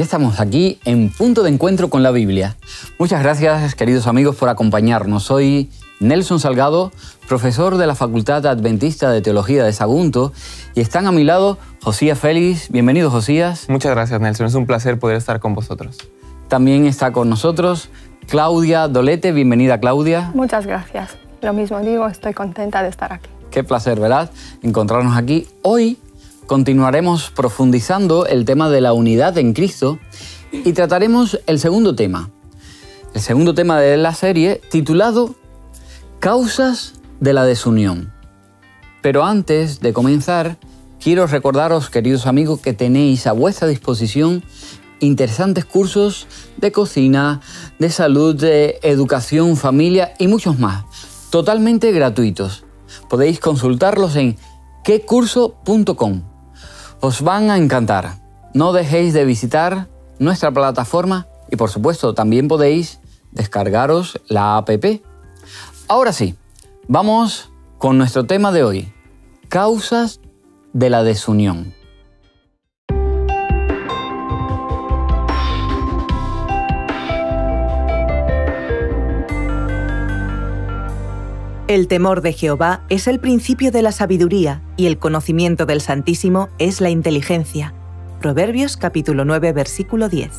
Ya estamos aquí en Punto de Encuentro con la Biblia. Muchas gracias, queridos amigos, por acompañarnos. Soy Nelson Salgado, profesor de la Facultad Adventista de Teología de Sagunto, y están a mi lado Josías Félix. Bienvenido, Josías. Muchas gracias, Nelson. Es un placer poder estar con vosotros. También está con nosotros Claudia Dolete. Bienvenida, Claudia. Muchas gracias. Lo mismo digo, estoy contenta de estar aquí. Qué placer, ¿verdad?, encontrarnos aquí. Hoy continuaremos profundizando el tema de la unidad en Cristo y trataremos el segundo tema de la serie, titulado Causas de la desunión. Pero antes de comenzar, quiero recordaros, queridos amigos, que tenéis a vuestra disposición interesantes cursos de cocina, de salud, de educación, familia y muchos más, totalmente gratuitos. Podéis consultarlos en quecurso.com. Os van a encantar. No dejéis de visitar nuestra plataforma y, por supuesto, también podéis descargaros la app. Ahora sí, vamos con nuestro tema de hoy: causas de la desunión. El temor de Jehová es el principio de la sabiduría, y el conocimiento del Santísimo es la inteligencia. Proverbios capítulo 9, versículo 10.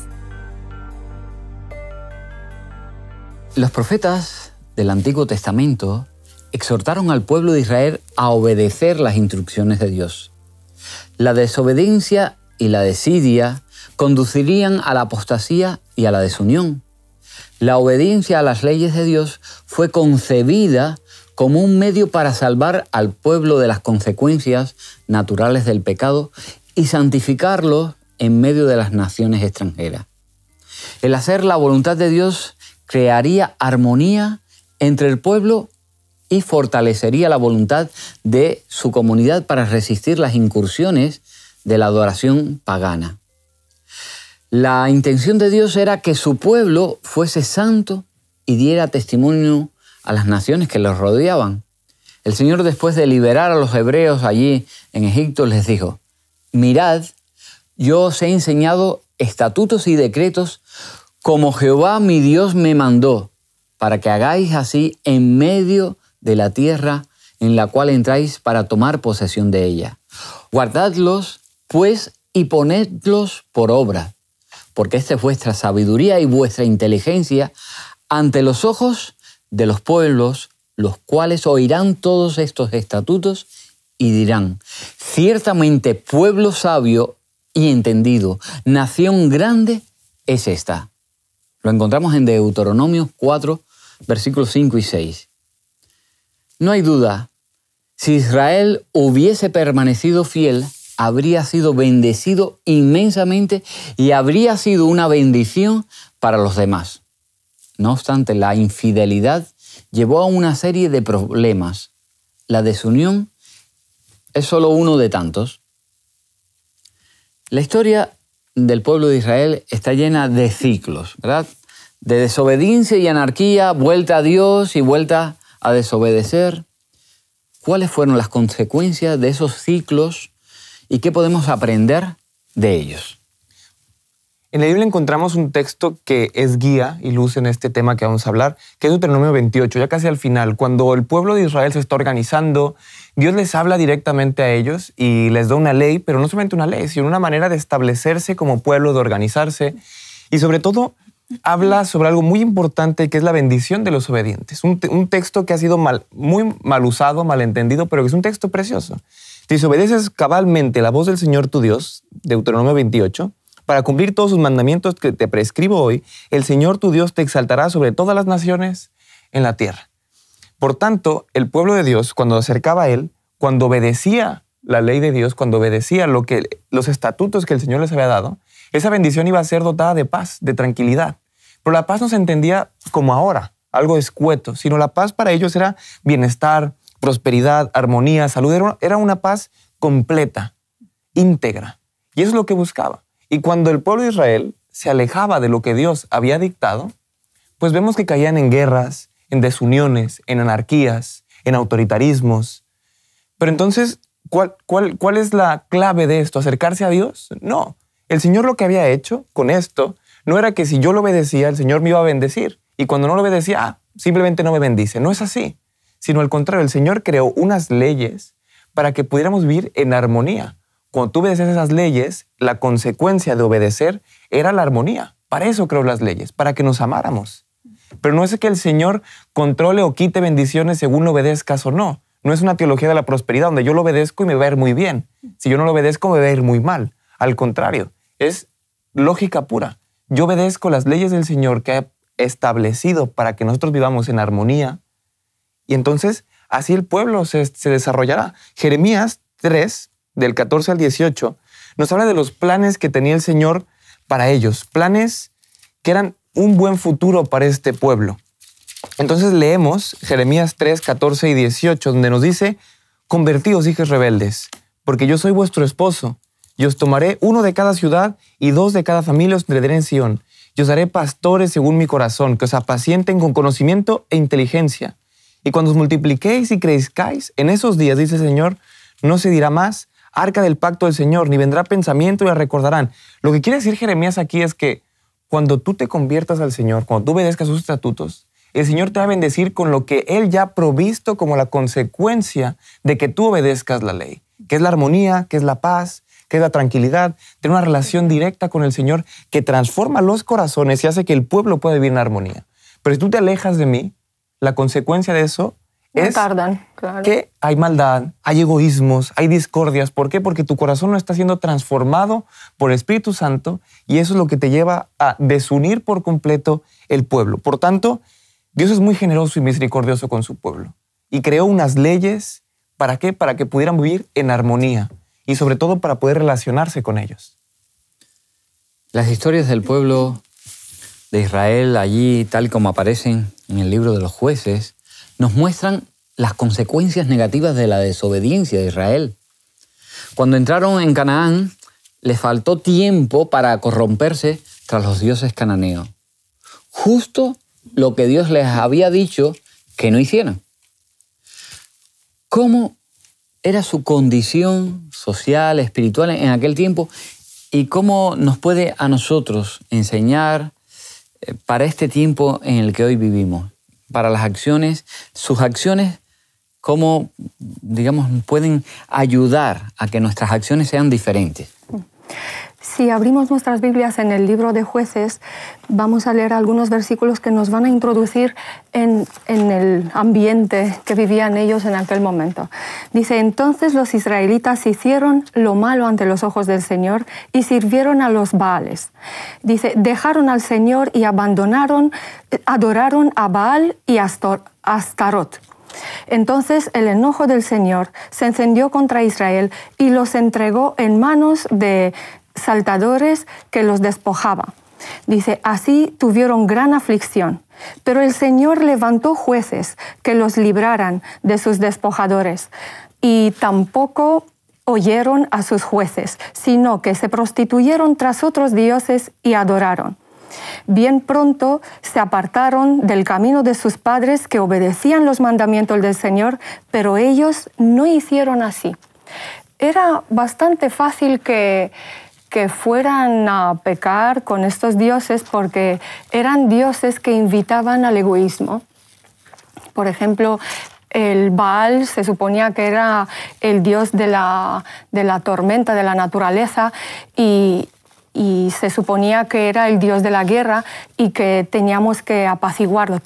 Los profetas del Antiguo Testamento exhortaron al pueblo de Israel a obedecer las instrucciones de Dios. La desobediencia y la desidia conducirían a la apostasía y a la desunión. La obediencia a las leyes de Dios fue concebida como un medio para salvar al pueblo de las consecuencias naturales del pecado y santificarlo en medio de las naciones extranjeras. El hacer la voluntad de Dios crearía armonía entre el pueblo y fortalecería la voluntad de su comunidad para resistir las incursiones de la adoración pagana. La intención de Dios era que su pueblo fuese santo y diera testimonio a las naciones que los rodeaban. El Señor, después de liberar a los hebreos allí en Egipto, les dijo: mirad, yo os he enseñado estatutos y decretos como Jehová mi Dios me mandó, para que hagáis así en medio de la tierra en la cual entráis para tomar posesión de ella. Guardadlos, pues, y ponedlos por obra, porque esta es vuestra sabiduría y vuestra inteligencia ante los ojos de los pueblos, los cuales oirán todos estos estatutos y dirán: ciertamente pueblo sabio y entendido, nación grande es esta. Lo encontramos en Deuteronomio 4, versículos 5 y 6. No hay duda, si Israel hubiese permanecido fiel, habría sido bendecido inmensamente y habría sido una bendición para los demás. No obstante, la infidelidad llevó a una serie de problemas. La desunión es solo uno de tantos. La historia del pueblo de Israel está llena de ciclos, ¿verdad? De desobediencia y anarquía, vuelta a Dios y vuelta a desobedecer. ¿Cuáles fueron las consecuencias de esos ciclos y qué podemos aprender de ellos? En la Biblia encontramos un texto que es guía y luz en este tema que vamos a hablar, que es Deuteronomio 28, ya casi al final. Cuando el pueblo de Israel se está organizando, Dios les habla directamente a ellos y les da una ley, pero no solamente una ley, sino una manera de establecerse como pueblo, de organizarse. Y sobre todo, habla sobre algo muy importante, que es la bendición de los obedientes. Un texto que ha sido muy mal usado, mal entendido, pero que es un texto precioso. Si obedeces cabalmente la voz del Señor tu Dios, Deuteronomio 28, para cumplir todos sus mandamientos que te prescribo hoy, el Señor tu Dios te exaltará sobre todas las naciones en la tierra. Por tanto, el pueblo de Dios, cuando se acercaba a Él, cuando obedecía la ley de Dios, cuando obedecía los estatutos que el Señor les había dado, esa bendición iba a ser dotada de paz, de tranquilidad. Pero la paz no se entendía como ahora, algo escueto, sino la paz para ellos era bienestar, prosperidad, armonía, salud. Era una paz completa, íntegra. Y eso es lo que buscaba. Y cuando el pueblo de Israel se alejaba de lo que Dios había dictado, pues vemos que caían en guerras, en desuniones, en anarquías, en autoritarismos. Pero entonces, ¿cuál es la clave de esto? ¿Acercarse a Dios? No. El Señor lo que había hecho con esto no era que si yo lo obedecía, el Señor me iba a bendecir. Y cuando no lo obedecía, simplemente no me bendice. No es así. Sino al contrario, el Señor creó unas leyes para que pudiéramos vivir en armonía. Cuando tú obedeces esas leyes, la consecuencia de obedecer era la armonía. Para eso creó las leyes, para que nos amáramos. Pero no es que el Señor controle o quite bendiciones según lo obedezcas o no. No es una teología de la prosperidad donde yo lo obedezco y me va a ir muy bien. Si yo no lo obedezco, me va a ir muy mal. Al contrario, es lógica pura. Yo obedezco las leyes del Señor que ha establecido para que nosotros vivamos en armonía. Y entonces, así el pueblo se desarrollará. Jeremías 3, del 14 al 18, nos habla de los planes que tenía el Señor para ellos. Planes que eran un buen futuro para este pueblo. Entonces leemos Jeremías 3, 14 y 18, donde nos dice: convertíos, hijos rebeldes, porque yo soy vuestro esposo, y os tomaré 1 de cada ciudad y 2 de cada familia os traeré en Sión, y os haré pastores según mi corazón, que os apacienten con conocimiento e inteligencia. Y cuando os multipliquéis y crezcáis, en esos días, dice el Señor, no se dirá más arca del pacto del Señor, ni vendrá pensamiento y la recordarán. Lo que quiere decir Jeremías aquí es que cuando tú te conviertas al Señor, cuando tú obedezcas sus estatutos, el Señor te va a bendecir con lo que Él ya ha provisto como la consecuencia de que tú obedezcas la ley, que es la armonía, que es la paz, que es la tranquilidad, tener una relación directa con el Señor que transforma los corazones y hace que el pueblo pueda vivir en armonía. Pero si tú te alejas de mí, la consecuencia de eso es que hay maldad, hay egoísmos, hay discordias. ¿Por qué? Porque tu corazón no está siendo transformado por el Espíritu Santo y eso es lo que te lleva a desunir por completo el pueblo. Por tanto, Dios es muy generoso y misericordioso con su pueblo y creó unas leyes. ¿Para qué? Para que pudieran vivir en armonía y sobre todo para poder relacionarse con ellos. Las historias del pueblo de Israel allí, tal como aparecen en el libro de los Jueces, nos muestran las consecuencias negativas de la desobediencia de Israel. Cuando entraron en Canaán, les faltó tiempo para corromperse tras los dioses cananeos. Justo lo que Dios les había dicho que no hicieran. ¿Cómo era su condición social, espiritual en aquel tiempo? ¿Y cómo nos puede a nosotros enseñar para este tiempo en el que hoy vivimos? Para las acciones, sus acciones, cómo, digamos, pueden ayudar a que nuestras acciones sean diferentes. Si abrimos nuestras Biblias en el libro de Jueces, vamos a leer algunos versículos que nos van a introducir en el ambiente que vivían ellos en aquel momento. Dice: entonces los israelitas hicieron lo malo ante los ojos del Señor y sirvieron a los Baales. Dice: dejaron al Señor y adoraron a Baal y Astarot. Entonces el enojo del Señor se encendió contra Israel y los entregó en manos de saltadores que los despojaba. Dice: así tuvieron gran aflicción, pero el Señor levantó jueces que los libraran de sus despojadores, y tampoco oyeron a sus jueces, sino que se prostituyeron tras otros dioses y adoraron. Bien pronto se apartaron del camino de sus padres que obedecían los mandamientos del Señor, pero ellos no hicieron así. Era bastante fácil que fueran a pecar con estos dioses porque eran dioses que invitaban al egoísmo. Por ejemplo, el Baal se suponía que era el dios de la tormenta, de la naturaleza, y se suponía que era el dios de la guerra y que tenían que apaciguarlo.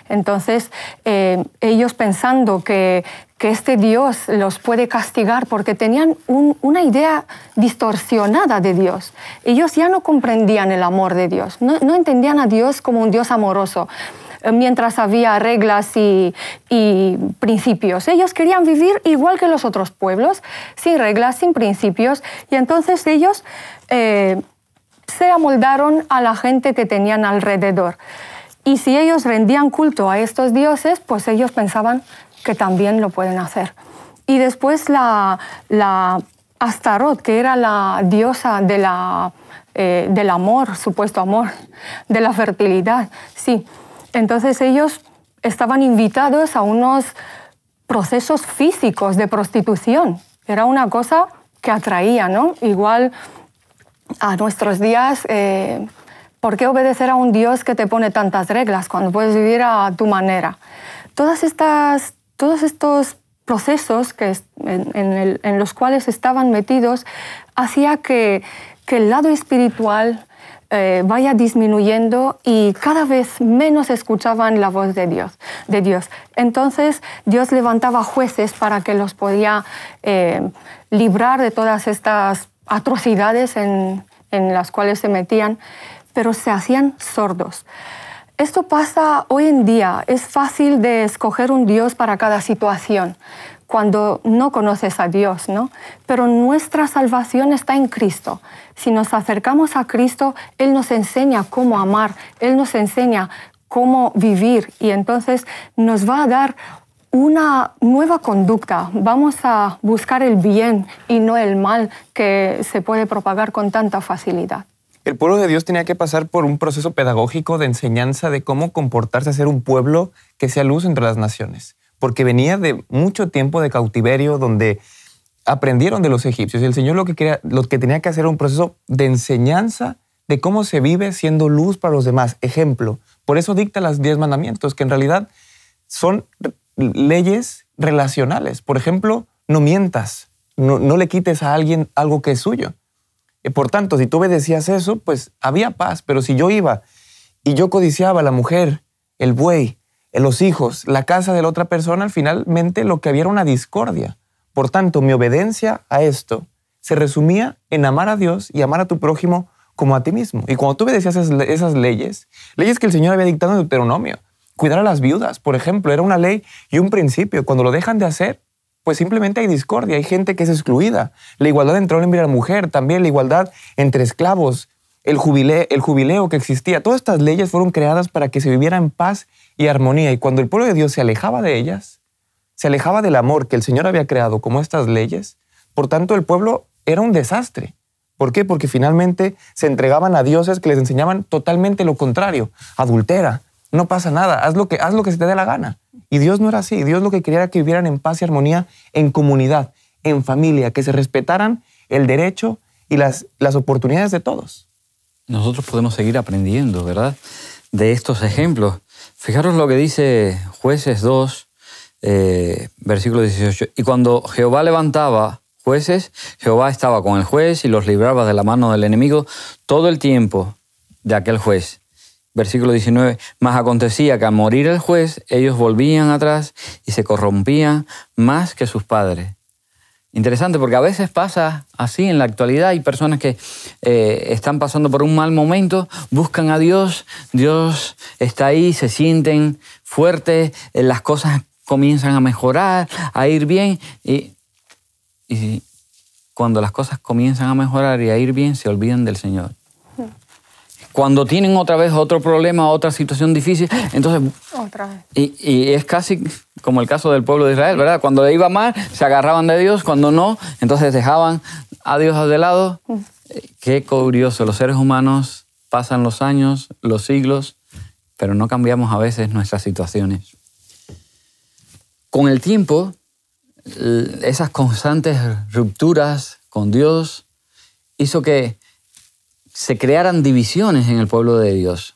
Entonces, ellos pensando que este Dios los puede castigar porque tenían una idea distorsionada de Dios. Ellos ya no comprendían el amor de Dios, no entendían a Dios como un Dios amoroso. Mientras había reglas y principios. Ellos querían vivir igual que los otros pueblos, sin reglas, sin principios, y entonces ellos se amoldaron a la gente que tenían alrededor. Y si ellos rendían culto a estos dioses, pues ellos pensaban que también lo pueden hacer. Y después la Astarot, que era la diosa del amor, supuesto amor, de la fertilidad, sí. Entonces ellos estaban invitados a unos procesos físicos de prostitución. Era una cosa que atraía, ¿no? Igual a nuestros días, ¿por qué obedecer a un Dios que te pone tantas reglas cuando puedes vivir a tu manera? Todos estos procesos en los cuales estaban metidos hacía que el lado espiritual vaya disminuyendo y cada vez menos escuchaban la voz de Dios. Entonces Dios levantaba jueces para que los podía librar de todas estas atrocidades en las cuales se metían, pero se hacían sordos. Esto pasa hoy en día. Es fácil de escoger un Dios para cada situación cuando no conoces a Dios, ¿no? Pero nuestra salvación está en Cristo. Si nos acercamos a Cristo, Él nos enseña cómo amar, Él nos enseña cómo vivir y entonces nos va a dar una nueva conducta. Vamos a buscar el bien y no el mal que se puede propagar con tanta facilidad. El pueblo de Dios tenía que pasar por un proceso pedagógico de enseñanza de cómo comportarse a ser un pueblo que sea luz entre las naciones, porque venía de mucho tiempo de cautiverio donde aprendieron de los egipcios. Y el Señor lo que tenía que hacer era un proceso de enseñanza de cómo se vive siendo luz para los demás. Ejemplo, por eso dicta los 10 mandamientos, que en realidad son leyes relacionales. Por ejemplo, no mientas, no le quites a alguien algo que es suyo. Por tanto, si tú obedecías eso, pues había paz. Pero si yo iba y yo codiciaba a la mujer, el buey, los hijos, la casa de la otra persona, finalmente lo que había era una discordia. Por tanto, mi obediencia a esto se resumía en amar a Dios y amar a tu prójimo como a ti mismo. Y cuando tú obedecías esas leyes que el Señor había dictado en Deuteronomio, cuidar a las viudas, por ejemplo, era una ley y un principio. Cuando lo dejan de hacer, pues simplemente hay discordia, hay gente que es excluida. La igualdad entre hombre y la mujer, también la igualdad entre esclavos, el jubileo que existía. Todas estas leyes fueron creadas para que se viviera en paz y armonía. Y cuando el pueblo de Dios se alejaba de ellas, se alejaba del amor que el Señor había creado como estas leyes, por tanto el pueblo era un desastre. ¿Por qué? Porque finalmente se entregaban a dioses que les enseñaban totalmente lo contrario. Adultera, no pasa nada, haz lo que se te dé la gana. Y Dios no era así. Dios lo que quería era que vivieran en paz y armonía, en comunidad, en familia, que se respetaran el derecho y las oportunidades de todos. Nosotros podemos seguir aprendiendo, ¿verdad?, de estos ejemplos. Fijaros lo que dice Jueces 2, versículo 18. Y cuando Jehová levantaba jueces, Jehová estaba con el juez y los libraba de la mano del enemigo todo el tiempo de aquel juez. Versículo 19, mas acontecía que al morir el juez, ellos volvían atrás y se corrompían más que sus padres. Interesante, porque a veces pasa así en la actualidad. Hay personas que están pasando por un mal momento, buscan a Dios, Dios está ahí, se sienten fuertes, las cosas comienzan a mejorar, a ir bien. Y cuando las cosas comienzan a mejorar y a ir bien, se olvidan del Señor. Cuando tienen otra vez otro problema, otra situación difícil, entonces... Otra vez. Y es casi como el caso del pueblo de Israel, ¿verdad? Cuando le iba mal, se agarraban de Dios, cuando no, entonces dejaban a Dios de lado. Qué curioso, los seres humanos pasan los años, los siglos, pero no cambiamos a veces nuestras situaciones. Con el tiempo, esas constantes rupturas con Dios hizo que se crearan divisiones en el pueblo de Dios.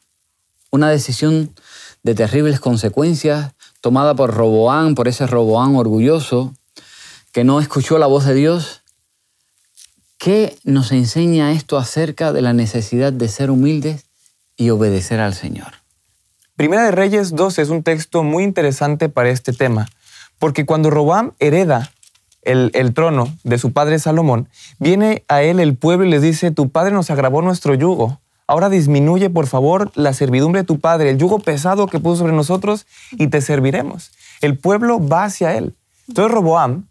Una decisión de terribles consecuencias tomada por Roboam, por ese Roboam orgulloso que no escuchó la voz de Dios. ¿Qué nos enseña esto acerca de la necesidad de ser humildes y obedecer al Señor? Primera de Reyes 12 es un texto muy interesante para este tema, porque cuando Roboam hereda el trono de su padre Salomón, viene a él el pueblo y les dice: tu padre nos agravó nuestro yugo, ahora disminuye por favor la servidumbre de tu padre, el yugo pesado que puso sobre nosotros, y te serviremos. El pueblo va hacia él. Entonces Roboam,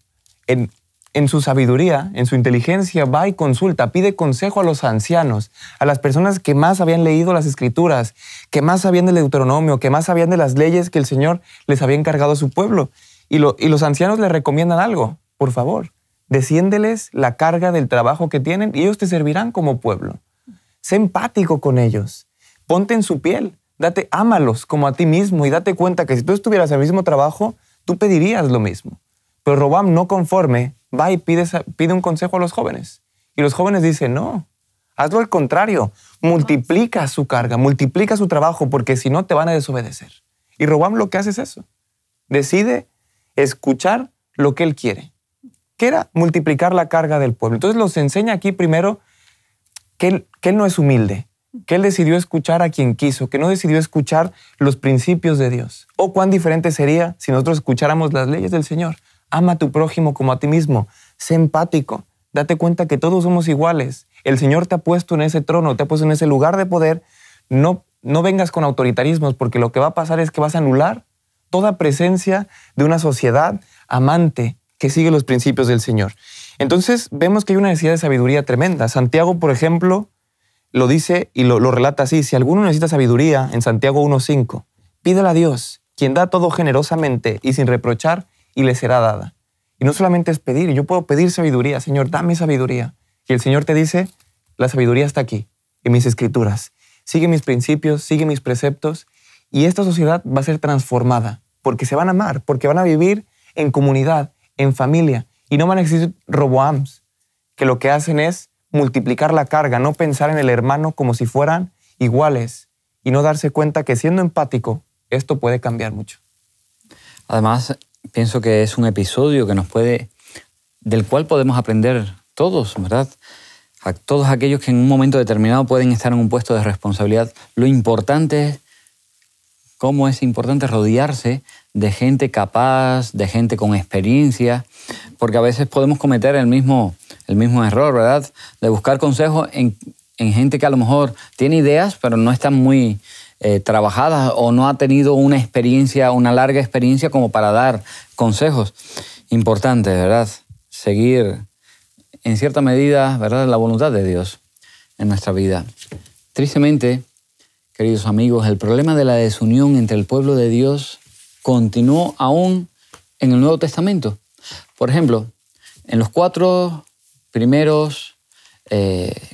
en su sabiduría, en su inteligencia, va y consulta, pide consejo a los ancianos, a las personas que más habían leído las Escrituras, que más sabían del Deuteronomio, que más sabían de las leyes que el Señor les había encargado a su pueblo. Y los ancianos le recomiendan algo: por favor, desciéndeles la carga del trabajo que tienen y ellos te servirán como pueblo. Sé empático con ellos, ponte en su piel, ámalos como a ti mismo y date cuenta que si tú estuvieras en el mismo trabajo, tú pedirías lo mismo. Pero Roboam, no conforme va y pide un consejo a los jóvenes. Y los jóvenes dicen, no, hazlo al contrario. Multiplica su carga, multiplica su trabajo, porque si no te van a desobedecer. Y Roboam lo que hace es eso. Decide escuchar lo que él quiere. ¿Qué era? Multiplicar la carga del pueblo. Entonces los enseña aquí primero que él no es humilde, que él decidió escuchar a quien quiso, que no decidió escuchar los principios de Dios. O cuán diferente sería si nosotros escucháramos las leyes del Señor. Ama a tu prójimo como a ti mismo. Sé empático. Date cuenta que todos somos iguales. El Señor te ha puesto en ese trono, te ha puesto en ese lugar de poder. No vengas con autoritarismos, porque lo que va a pasar es que vas a anular toda presencia de una sociedad amante que sigue los principios del Señor. Entonces vemos que hay una necesidad de sabiduría tremenda. Santiago, por ejemplo, lo dice y lo relata así. Si alguno necesita sabiduría, en Santiago 1:5, pídela a Dios, quien da todo generosamente y sin reprochar, y le será dada. Y no solamente es pedir, yo puedo pedir sabiduría. Señor, dame sabiduría. Y el Señor te dice, la sabiduría está aquí, en mis escrituras. Sigue mis principios, sigue mis preceptos, y esta sociedad va a ser transformada, porque se van a amar, porque van a vivir en comunidad, en familia, y no van a existir Roboams, que lo que hacen es multiplicar la carga, no pensar en el hermano como si fueran iguales, y no darse cuenta que siendo empático, esto puede cambiar mucho. Además, pienso que es un episodio del cual podemos aprender todos, ¿verdad? A todos aquellos que en un momento determinado pueden estar en un puesto de responsabilidad. Lo importante es cómo es importante rodearse de gente capaz, de gente con experiencia, porque a veces podemos cometer el mismo error, ¿verdad? De buscar consejos en gente que a lo mejor tiene ideas, pero no están muy trabajadas o no ha tenido una larga experiencia como para dar consejos. Importante, ¿verdad? Seguir en cierta medida, ¿verdad?, la voluntad de Dios en nuestra vida. Tristemente, queridos amigos, el problema de la desunión entre el pueblo de Dios continuó aún en el Nuevo Testamento. Por ejemplo, en los 4 primeros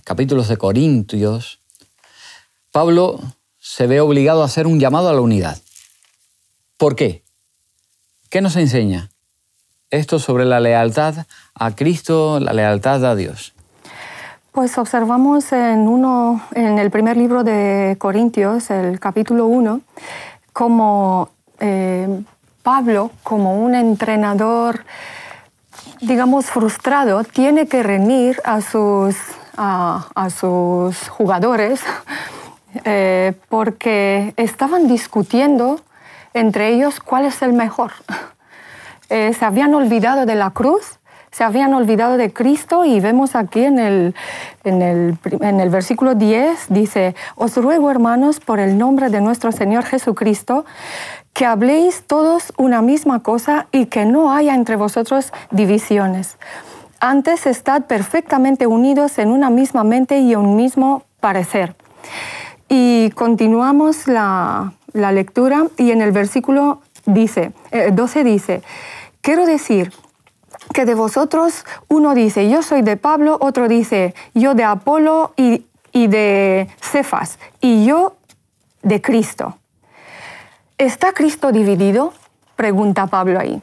capítulos de Corintios, Pablo se ve obligado a hacer un llamado a la unidad. ¿Por qué? ¿Qué nos enseña esto sobre la lealtad a Cristo, la lealtad a Dios? Pues observamos en el primer libro de Corintios, el capítulo 1, como Pablo, como un entrenador, digamos, frustrado, tiene que reunir a sus jugadores porque estaban discutiendo entre ellos cuál es el mejor. Se habían olvidado de la cruz, se habían olvidado de Cristo, y vemos aquí en el versículo 10, dice: os ruego, hermanos, por el nombre de nuestro Señor Jesucristo, que habléis todos una misma cosa y que no haya entre vosotros divisiones. Antes, estad perfectamente unidos en una misma mente y un mismo parecer. Y continuamos la lectura, y en el versículo 12 dice: quiero decir que de vosotros uno dice, yo soy de Pablo, otro dice, yo de Apolo y de Cefas, y yo de Cristo. ¿Está Cristo dividido?, pregunta Pablo ahí.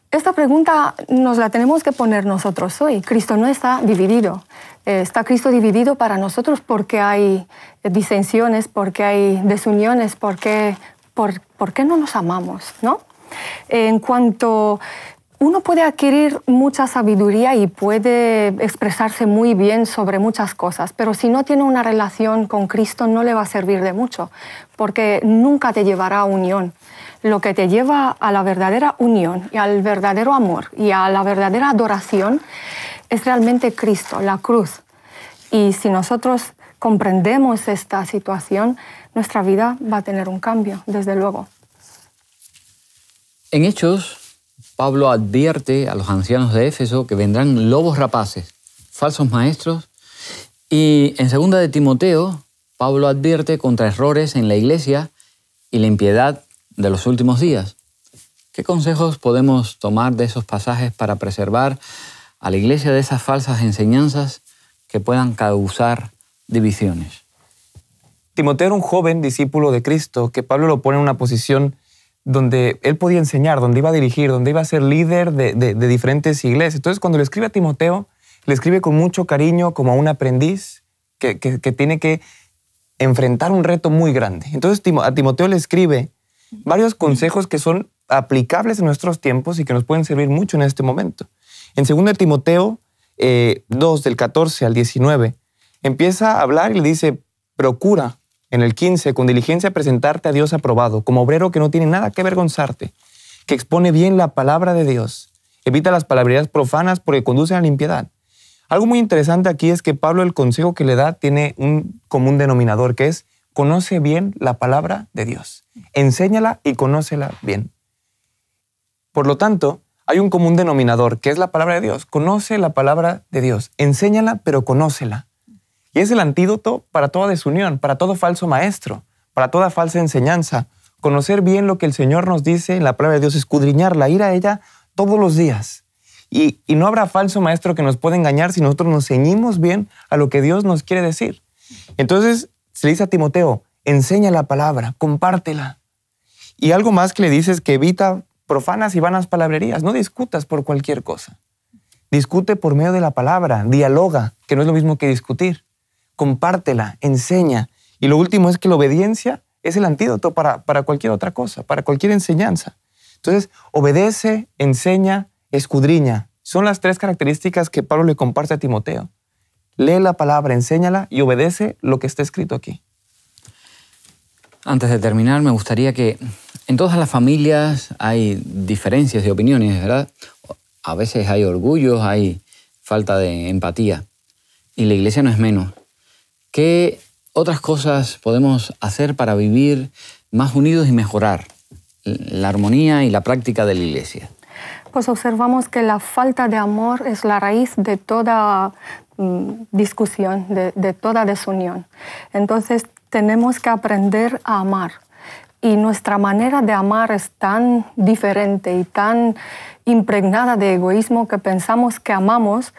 Esta pregunta nos la tenemos que poner nosotros hoy. Cristo no está dividido. ¿Está Cristo dividido para nosotros porque hay disensiones, porque hay desuniones, por qué no nos amamos, ¿no? En cuanto uno puede adquirir mucha sabiduría y puede expresarse muy bien sobre muchas cosas, pero si no tiene una relación con Cristo no le va a servir de mucho, porque nunca te llevará a unión. Lo que te lleva a la verdadera unión y al verdadero amor y a la verdadera adoración es realmente Cristo, la cruz. Y si nosotros comprendemos esta situación, nuestra vida va a tener un cambio, desde luego. En Hechos, Pablo advierte a los ancianos de Éfeso que vendrán lobos rapaces, falsos maestros, y en 2 de Timoteo, Pablo advierte contra errores en la iglesia y la impiedad de los últimos días. ¿Qué consejos podemos tomar de esos pasajes para preservar a la iglesia de esas falsas enseñanzas que puedan causar divisiones? Timoteo era un joven discípulo de Cristo que Pablo lo pone en una posición donde él podía enseñar, donde iba a dirigir, donde iba a ser líder de diferentes iglesias. Entonces, cuando le escribe a Timoteo, le escribe con mucho cariño, como a un aprendiz que tiene que enfrentar un reto muy grande. Entonces, a Timoteo le escribe varios consejos que son aplicables en nuestros tiempos y que nos pueden servir mucho en este momento. En 2 Timoteo 2, del 14 al 19, empieza a hablar y le dice, procura, en el 15, con diligencia presentarte a Dios aprobado, como obrero que no tiene nada que avergonzarte, que expone bien la palabra de Dios. Evita las palabrerías profanas porque conducen a la impiedad. Algo muy interesante aquí es que Pablo, el consejo que le da, tiene un común denominador, que es, conoce bien la palabra de Dios. Enséñala y conócela bien. Por lo tanto, hay un común denominador, que es la palabra de Dios. Conoce la palabra de Dios. Enséñala, pero conócela. Y es el antídoto para toda desunión, para todo falso maestro, para toda falsa enseñanza. Conocer bien lo que el Señor nos dice en la palabra de Dios, escudriñarla, ir a ella todos los días. Y no habrá falso maestro que nos pueda engañar si nosotros nos ceñimos bien a lo que Dios nos quiere decir. Entonces, se le dice a Timoteo, enseña la palabra, compártela. Y algo más que le dice es que evita profanas y vanas palabrerías. No discutas por cualquier cosa. Discute por medio de la palabra, dialoga, que no es lo mismo que discutir. Compártela, enseña. Y lo último es que la obediencia es el antídoto para cualquier otra cosa, para cualquier enseñanza. Entonces, obedece, enseña, escudriña. Son las 3 características que Pablo le comparte a Timoteo. Lee la palabra, enséñala y obedece lo que está escrito aquí. Antes de terminar, me gustaría que en todas las familias hay diferencias de opiniones, ¿verdad? A veces hay orgullos, hay falta de empatía. Y la iglesia no es menos. ¿Qué otras cosas podemos hacer para vivir más unidos y mejorar la armonía y la práctica de la iglesia? Pues observamos que la falta de amor es la raíz de toda discusión, de toda desunión. Entonces tenemos que aprender a amar. Y nuestra manera de amar es tan diferente y tan impregnada de egoísmo que pensamos que amamos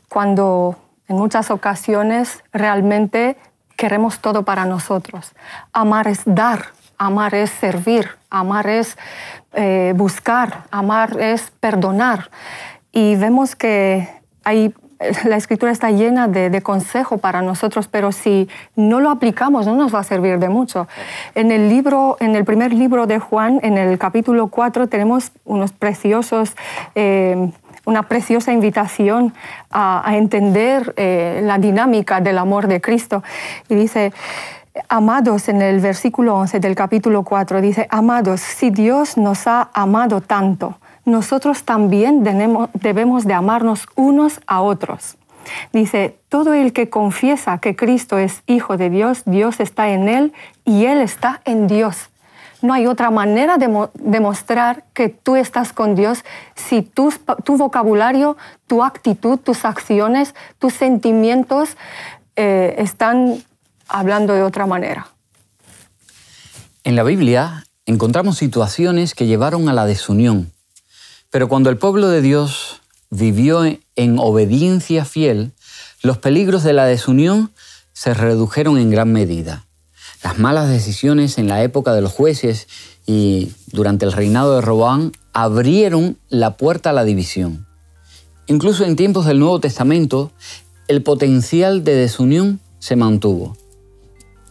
cuando en muchas ocasiones realmente queremos todo para nosotros. Amar es dar, amar es servir, amar es buscar, amar es perdonar. Y vemos que la Escritura está llena de consejo para nosotros, pero si no lo aplicamos no nos va a servir de mucho. En el primer libro de Juan, en el capítulo 4, tenemos una preciosa invitación a entender la dinámica del amor de Cristo. Y dice, amados, en el versículo 11 del capítulo 4, dice, amados, si Dios nos ha amado tanto, nosotros también debemos de amarnos unos a otros. Dice, todo el que confiesa que Cristo es Hijo de Dios, Dios está en él y él está en Dios. No hay otra manera de demostrar que tú estás con Dios si tu vocabulario, tu actitud, tus acciones, tus sentimientos están hablando de otra manera. En la Biblia encontramos situaciones que llevaron a la desunión. Pero cuando el pueblo de Dios vivió en obediencia fiel, los peligros de la desunión se redujeron en gran medida. Las malas decisiones en la época de los jueces y durante el reinado de Roboam abrieron la puerta a la división. Incluso en tiempos del Nuevo Testamento, el potencial de desunión se mantuvo.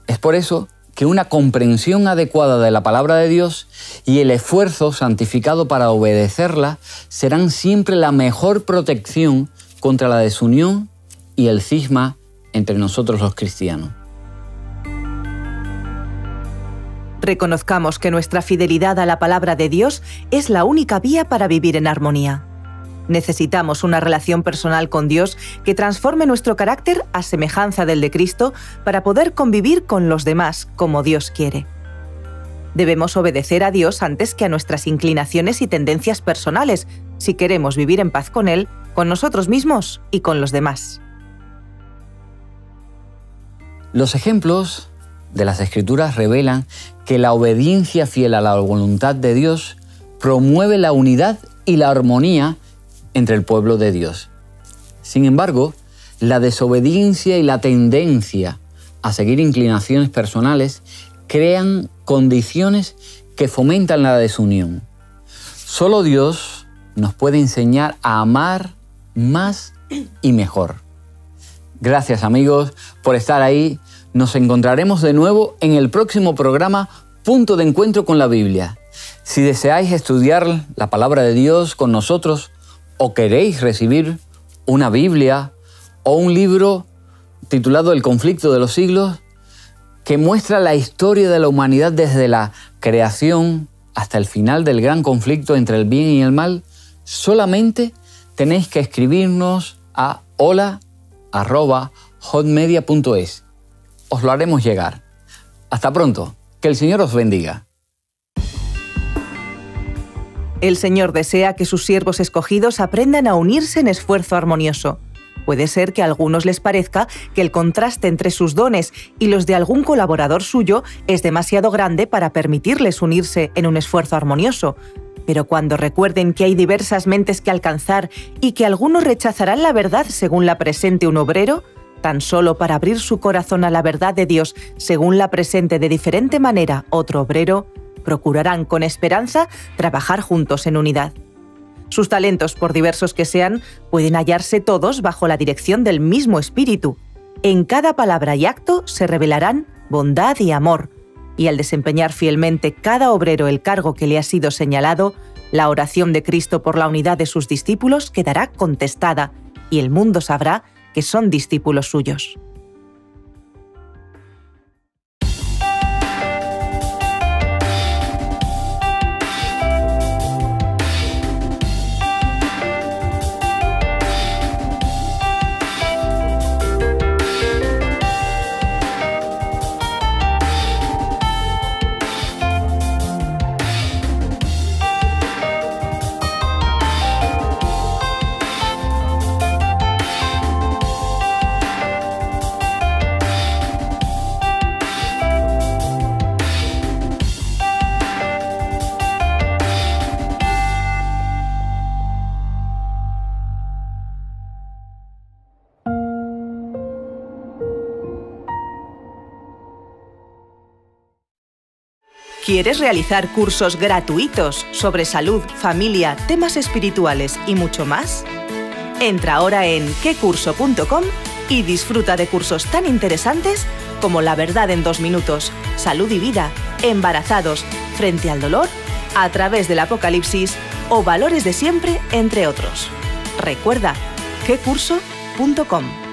Es por eso que una comprensión adecuada de la palabra de Dios y el esfuerzo santificado para obedecerla serán siempre la mejor protección contra la desunión y el cisma entre nosotros los cristianos. Reconozcamos que nuestra fidelidad a la palabra de Dios es la única vía para vivir en armonía. Necesitamos una relación personal con Dios que transforme nuestro carácter a semejanza del de Cristo para poder convivir con los demás como Dios quiere. Debemos obedecer a Dios antes que a nuestras inclinaciones y tendencias personales, si queremos vivir en paz con Él, con nosotros mismos y con los demás. Los ejemplos de las Escrituras revelan que la obediencia fiel a la voluntad de Dios promueve la unidad y la armonía entre el pueblo de Dios. Sin embargo, la desobediencia y la tendencia a seguir inclinaciones personales crean condiciones que fomentan la desunión. Solo Dios nos puede enseñar a amar más y mejor. Gracias, amigos, por estar ahí. Nos encontraremos de nuevo en el próximo programa Punto de Encuentro con la Biblia. Si deseáis estudiar la palabra de Dios con nosotros o queréis recibir una Biblia o un libro titulado El conflicto de los siglos, que muestra la historia de la humanidad desde la creación hasta el final del gran conflicto entre el bien y el mal, solamente tenéis que escribirnos a hola@hotmedia.es. Os lo haremos llegar. Hasta pronto. Que el Señor os bendiga. El Señor desea que sus siervos escogidos aprendan a unirse en esfuerzo armonioso. Puede ser que a algunos les parezca que el contraste entre sus dones y los de algún colaborador suyo es demasiado grande para permitirles unirse en un esfuerzo armonioso. Pero cuando recuerden que hay diversas mentes que alcanzar y que algunos rechazarán la verdad según la presente un obrero, tan solo para abrir su corazón a la verdad de Dios según la presente de diferente manera otro obrero, procurarán con esperanza trabajar juntos en unidad. Sus talentos, por diversos que sean, pueden hallarse todos bajo la dirección del mismo Espíritu. En cada palabra y acto se revelarán bondad y amor, y al desempeñar fielmente cada obrero el cargo que le ha sido señalado, la oración de Cristo por la unidad de sus discípulos quedará contestada, y el mundo sabrá que son discípulos suyos. ¿Quieres realizar cursos gratuitos sobre salud, familia, temas espirituales y mucho más? Entra ahora en quecurso.com y disfruta de cursos tan interesantes como La verdad en 2 minutos, Salud y vida, Embarazados, Frente al dolor, A través del Apocalipsis o Valores de siempre, entre otros. Recuerda, quecurso.com.